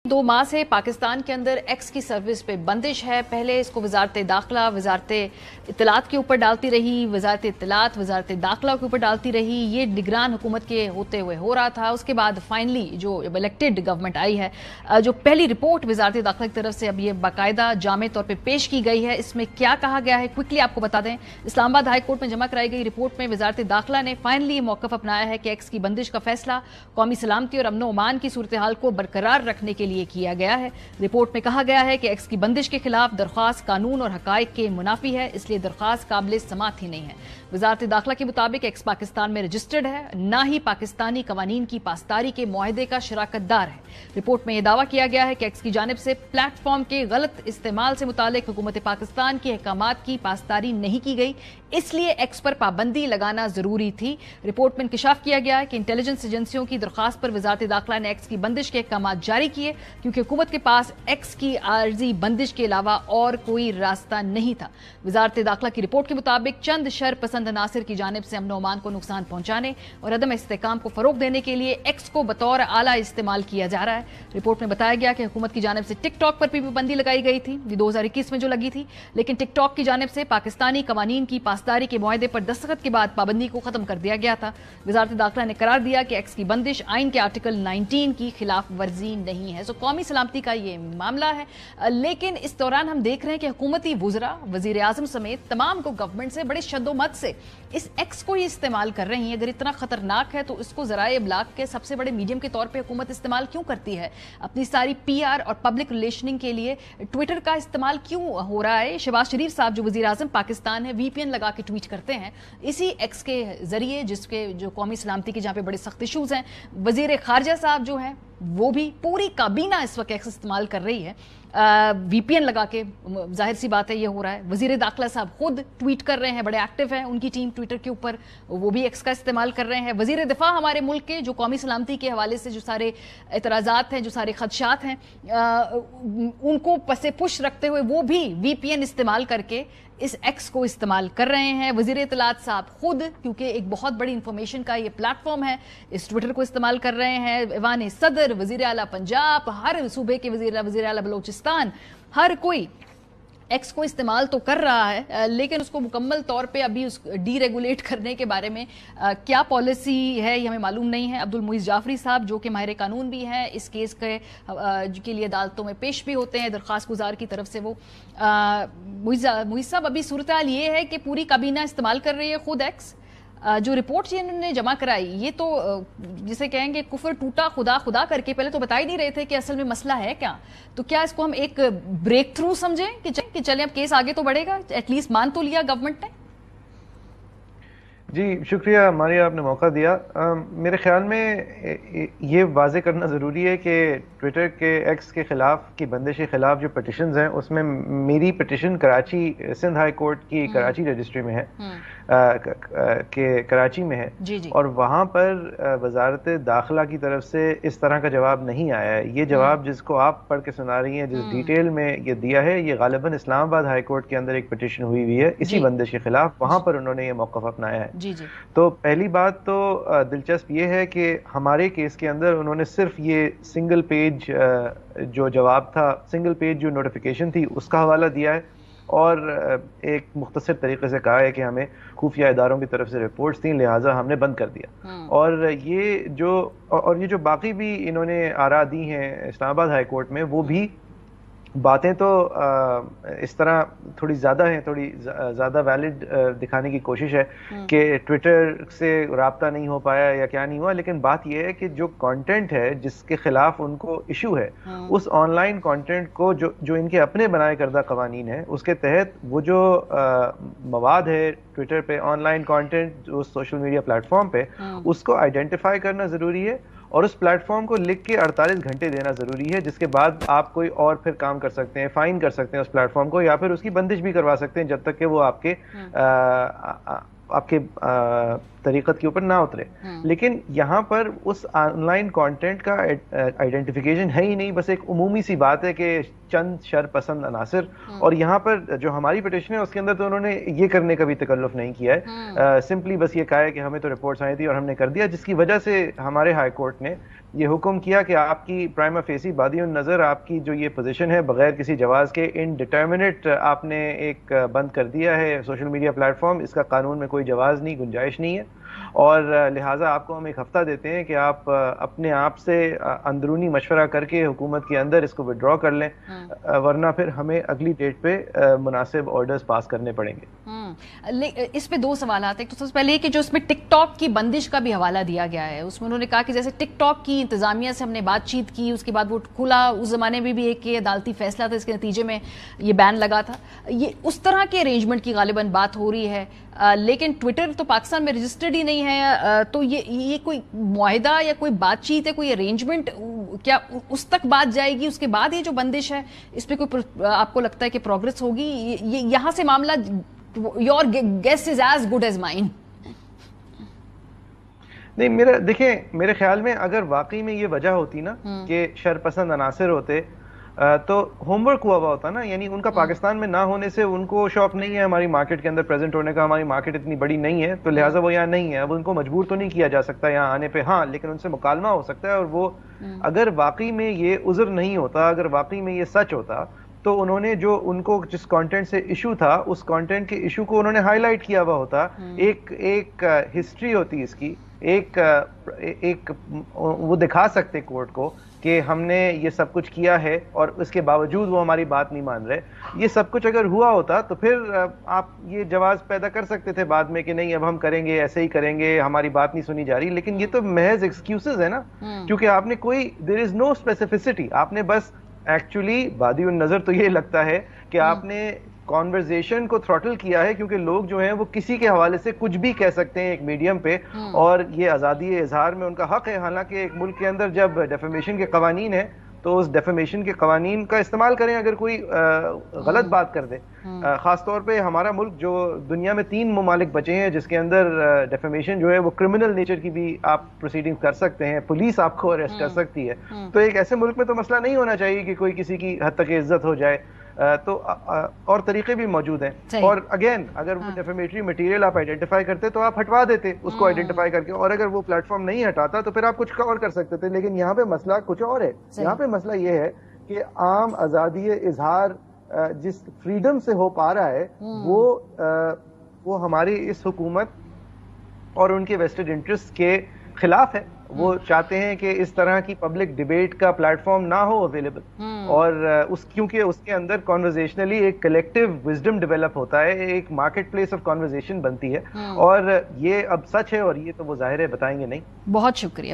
2 माह से पाकिस्तान के अंदर एक्स की सर्विस पे बंदिश है। पहले इसको वजारत दाखिला वजारत इत्तलात के ऊपर डालती रही, वजारत इत्तलात वजारत दाखिला के ऊपर डालती रही। ये निगरान हुकूमत के होते हुए हो रहा था। उसके बाद फाइनली जो इलेक्टेड गवर्नमेंट आई है, जो पहली रिपोर्ट वजारत दाखिला की तरफ से अब ये बाकायदा जामे तौर पर पेश की गई है। इसमें क्या कहा गया है क्विकली आपको बता दें। इस्लामाबाद हाई कोर्ट में जमा कराई गई रिपोर्ट में वजारत दाखिला ने फाइनली ये मौकफ अपनाया है कि एक्स की बंदिश का फैसला कौमी सलामती और अमन ओमान की सूरत हाल को बरकरार रखने के लिए किया गया है। रिपोर्ट में कहा गया है कि एक्स की बंदिश के खिलाफ दरख्वास्त कानून और हकायक के मुनाफी है, इसलिए दरख्वास्त काबिल समाअत ही नहीं है। वजारत दाखिला के मुताबिक एक्स पाकिस्तान में रजिस्टर्ड है, ना ही पाकिस्तानी कवानीन की पासदारी के मुआहदे का शराकतदार है। रिपोर्ट में यह दावा किया गया है कि एक्स की जानिब से प्लेटफॉर्म के गलत इस्तेमाल से मुतालिक हुकूमत पाकिस्तान की अहकामात की पासदारी नहीं की गई, इसलिए एक्स पर पाबंदी लगाना जरूरी थी। रिपोर्ट में इंकशाफ किया गया है कि इंटेलिजेंस एजेंसियों की दरख्वास्त पर वजारत दाखिला ने एक्स की बंदिश के अहकामात जारी किए, क्योंकि हुकूमत के पास एक्स की आर्जी बंदिश के अलावा और कोई रास्ता नहीं था। वजारत दाखिला की रिपोर्ट के मुताबिक चंद शर पसंद अनासिर की जानिब से अमन ओमान को नुकसान पहुंचाने और अदम इस्तेकाम को फरोग देने के लिए एक्स को बतौर आला इस्तेमाल किया जा रहा है। रिपोर्ट में बताया गया कि हुकूमत की जानिब से टिकटॉक पर भी पाबंदी लगाई गई थी, ये 2021 में जो लगी थी, लेकिन टिकटॉक की जानिब से पाकिस्तानी कवानीन की पासदारी के मुआहदे पर दस्तखत के बाद पाबंदी को खत्म कर दिया गया था। वजारत दाखिला ने करार दिया कि एक्स की बंदिश आइन के आर्टिकल 19 की खिलाफ वर्जी नहीं है। कौमी सलामती का ये मामला है, लेकिन इस दौरान हम देख रहे हैं कि हुकूमती वुज़रा, वजीर आजम समेत तमाम को गवर्नमेंट से बड़े शद्दोमत से इस एक्स को ही इस्तेमाल कर रही हैं। अगर इतना खतरनाक है तो इसको ज़राए इब्लाग के सबसे बड़े मीडियम के तौर पे हुकूमत इस्तेमाल क्यों करती है? अपनी सारी पीआर और पब्लिक रिलेशनिंग के लिए ट्विटर का इस्तेमाल क्यों हो रहा है? शहबाज शरीफ साहब जो वजीर आजम पाकिस्तान है, वीपीएन लगा के ट्वीट करते हैं इसी एक्स के जरिए, जिसके जो कौमी सलामती के जहाँ पे बड़े सख्त इशूज़ हैं। वजीर खारजा साहब जो हैं वो भी, पूरी काबीना इस वक्त एक्स इस्तेमाल कर रही है वीपीएन लगा के। जाहिर सी बात है ये हो रहा है। वजीर दाखिला साहब खुद ट्वीट कर रहे हैं, बड़े एक्टिव हैं, उनकी टीम ट्विटर के ऊपर, वो भी एक्स का इस्तेमाल कर रहे हैं। वजीर दिफा हमारे मुल्क के जो कौमी सलामती के हवाले से जो सारे एतराज़ात हैं, जो सारे खदशात हैं, उनको पसे पुश रखते हुए वो भी वीपीएन इस्तेमाल करके इस एक्स को इस्तेमाल कर रहे हैं। वजीर इत्तलात साहब खुद, क्योंकि एक बहुत बड़ी इंफॉर्मेशन का ये प्लेटफॉर्म है, इस ट्विटर को इस्तेमाल कर रहे हैं। ऐवान सदर, वजीर आला पंजाब, हर सूबे के वजीर आला बलोचिस्तान, हर कोई एक्स को इस्तेमाल तो कर रहा है, लेकिन उसको मुकम्मल तौर पे अभी उस डीरेगुलेट करने के बारे में क्या पॉलिसी है ये हमें मालूम नहीं है। अब्दुल मुईज़ जाफरी साहब जो कि माहिर कानून भी हैं, इस केस के लिए अदालतों में पेश भी होते हैं दरख्वास्त गुजार की तरफ से। वो मुईज़ साहब, अभी सूरत हाल ये है कि पूरी काबीना इस्तेमाल कर रही है खुद एक्स। जो रिपोर्ट इन्होंने जमा कराई, ये तो जिसे कहेंगे कुफर टूटा खुदा खुदा करके, पहले तो बता ही नहीं रहे थे कि असल में मसला है क्या। तो क्या इसको हम एक ब्रेक थ्रू समझें कि चलें अब केस आगे तो बढ़ेगा? एटलीस्ट मान तो लिया गवर्नमेंट ने। जी शुक्रिया मारिया, आपने मौका दिया। मेरे ख्याल में ये वाज़े करना ज़रूरी है कि ट्विटर के एक्स के ख़िलाफ़ की बंदिश के ख़िलाफ़ जो पटिशन्स हैं उसमें मेरी petition Karachi Sindh high court की कराची रजिस्ट्री में है, कराची में है जी जी। और वहाँ पर वजारत दाखिला की तरफ से इस तरह का जवाब नहीं आया है। ये जवाब जिसको आप पढ़ के सुना रही हैं, जिस डिटेल में ये दिया है, ये गालिबन इस्लामाबाद हाई कोर्ट के अंदर एक पटिशन हुई हुई है इसी बंदिश के ख़िलाफ़, वहाँ पर उन्होंने ये मौक़िफ़ अपनाया है। जी जी। तो पहली बात तो दिलचस्प ये है कि हमारे केस के अंदर उन्होंने सिर्फ ये सिंगल पेज जो जवाब था, सिंगल पेज जो नोटिफिकेशन थी उसका हवाला दिया है और एक मुख्तसर तरीके से कहा है कि हमें खुफिया इदारों की तरफ से रिपोर्ट्स थी, लिहाजा हमने बंद कर दिया। और ये जो बाकी भी इन्होंने आरा दी हैं इस्लामाबाद हाई कोर्ट में, वो भी बातें तो इस तरह थोड़ी ज़्यादा हैं, थोड़ी ज़्यादा वैलिड दिखाने की कोशिश है कि ट्विटर से राब्ता नहीं हो पाया या क्या नहीं हुआ, लेकिन बात यह है कि जो कंटेंट है जिसके खिलाफ उनको इशू है, उस ऑनलाइन कंटेंट को जो इनके अपने बनाए करदा कवानीन है उसके तहत वो जो मवाद है ट्विटर पे, ऑनलाइन कंटेंट उस सोशल मीडिया प्लेटफॉर्म पे, उसको आइडेंटिफाई करना ज़रूरी है और उस प्लेटफॉर्म को लिख के 48 घंटे देना ज़रूरी है, जिसके बाद आप कोई और फिर काम कर सकते हैं, फाइन कर सकते हैं उस प्लेटफॉर्म को, या फिर उसकी बंदिश भी करवा सकते हैं जब तक कि वो आपके तरीक़त के ऊपर ना उतरे। लेकिन यहाँ पर उस ऑनलाइन कंटेंट का आइडेंटिफिकेशन है ही नहीं, बस एक उमूमी सी बात है कि चंद शर पसंद अनासिर। और यहाँ पर जो हमारी पिटीशन है उसके अंदर तो उन्होंने ये करने का भी तकल्लुफ नहीं किया है, सिंपली बस ये कहा है कि हमें तो रिपोर्ट्स आई थी और हमने कर दिया, जिसकी वजह से हमारे हाई कोर्ट ने یہ حکم کیا کہ آپ کی پرائما فیسی بادی النظر آپ کی جو یہ پوزیشن ہے بغیر کسی جواز کے انڈیٹرمنیٹ آپ نے ایک بند کر دیا ہے سوشل میڈیا پلیٹ فارم، اس کا قانون میں کوئی جواز نہیں، گنجائش نہیں ہے، اور لہٰذا آپ کو ہم ایک ہفتہ دیتے ہیں کہ آپ اپنے آپ سے اندرونی مشورہ کر کے حکومت کے اندر اس کو وڈرا کر لیں، ورنہ پھر ہمیں اگلی ڈیٹ پہ مناسب آرڈرز پاس کرنے پڑیں گے۔ اس پہ دو سوالات ہیں، تو سب سے پہلے کہ جو اس میں ٹک ٹاک کی بندش کا بھی حوالہ دیا گیا ہے، اس میں انہوں نے کہا کہ جیسے ٹک ٹاک کی انتظامیہ سے ہم نے بات چیت کی، اس کے بعد وہ کھلا، اس زمانے میں بھی ایک عدالتی فیصلہ تھا، اس کے نتیجے میں یہ بین لگا تھا، یہ اس طرح کے ارینجمنٹ کی غالباً بات ہو رہی ہے، لیکن ٹویٹر تو پاکستان میں رجسٹرڈ ہی نہیں ہے، تو یہ کوئی معاہدہ یا کوئی بات چیت ہے، کوئی ارینجمنٹ، کیا اس تک بات جائے گی، اس کے بعد یہ جو بندش ہے اس پہ کوئی آپ کو لگتا ہے کہ پروگرس ہوگی؟ یہاں سے معاملہ your guess is as good as mine. نہیں، دیکھیں میرے خیال میں اگر واقعی میں یہ وجہ ہوتی نا کہ شرپسند عناصر ہوتے تو ہوم ورک ہوا ہوتا نا، یعنی ان کا پاکستان میں نہ ہونے سے ان کو شوق نہیں ہے ہماری مارکیٹ کے اندر پریزنٹ ہونے کا، ہماری مارکیٹ اتنی بڑی نہیں ہے تو لہٰذا وہ یہاں نہیں ہے، اب ان کو مجبور تو نہیں کیا جا سکتا یہاں آنے پہ، ہاں لیکن ان سے مکالمہ ہو سکتا ہے، اور وہ اگر واقعی میں یہ عذر نہیں ہوتا، اگر واقعی میں یہ سچ ہوتا تو انہوں نے جو ان کو جس کانٹینٹ سے ایشو تھا اس کانٹینٹ کے ایشو کو انہوں نے ہائی لائٹ کیا ہوا ہوتا، ایک ہسٹری ہوتی اس کی، ایک وہ دکھا سکتے کورٹ کو کہ ہم نے یہ سب کچھ کیا ہے اور اس کے باوجود وہ ہماری بات نہیں مان رہے، یہ سب کچھ اگر ہوا ہوتا تو پھر آپ یہ جواز پیدا کر سکتے تھے بعد میں کہ نہیں اب ہم کریں گے، ایسے ہی کریں گے، ہماری بات نہیں سنی جا رہی، لیکن یہ تو محض ایکسکیوزز ہے نا، کیونکہ آپ نے کوئی دیر از نو اسپیسیفسٹی، آپ نے بس ایکچولی بادی النظر تو یہ لگتا ہے کہ آپ نے کانورزیشن کو تھروٹل کیا ہے، کیونکہ لوگ جو ہیں وہ کسی کے حوالے سے کچھ بھی کہہ سکتے ہیں ایک میڈیم پہ، اور یہ آزادی اظہار میں ان کا حق ہے، حالانکہ ایک ملک کے اندر جب ڈیفیمیشن کے قوانین ہیں تو اس ڈیفیمیشن کے قوانین کا استعمال کریں اگر کوئی غلط بات کر دے، خاص طور پہ ہمارا ملک جو دنیا میں 3 ممالک بچے ہیں جس کے اندر ڈیفیمیشن جو ہے وہ کرمنل نیچر کی بھی آپ پروسیڈنگ کر سکتے ہیں، پولیس آپ کو اریسٹ کر سکتی ہے، تو ایک ایسے ملک میں تو مسئلہ نہیں ہونا چاہیے کہ کوئی کسی کی حد تک عزت ہو جائے، تو اور طریقے بھی موجود ہیں، اور اگین اگر وہ ڈیفیمیٹری مٹیریل آپ آئیڈینٹیفائی کرتے تو آپ ہٹوا دیتے اس کو آئیڈینٹیفائی کر کے، اور اگر وہ پلیٹ فارم نہیں ہٹاتا تو پھر آپ کچھ اور کر سکتے تھے، لیکن یہاں پہ مسئلہ کچھ اور ہے، یہاں پہ مسئلہ یہ ہے کہ عام آزادی اظہار جس فریڈم سے ہو پا رہا ہے وہ ہماری اس حکومت اور ان کے ویسٹڈ انٹرسٹ کے خلاف ہے، وہ چاہتے ہیں کہ اس طرح کی پبلک ڈیبیٹ کا پلیٹ فارم نہ ہو اویلیبل، اور کیونکہ اس کے اندر کانورزیشنلی ایک کلیکٹیو وزڈم ڈیولپ ہوتا ہے، ایک مارکیٹ پلیس آف کانورزیشن بنتی ہے، اور یہ اب سچ ہے اور یہ تو وہ ظاہر ہے بتائیں گے نہیں۔ بہت شکریہ۔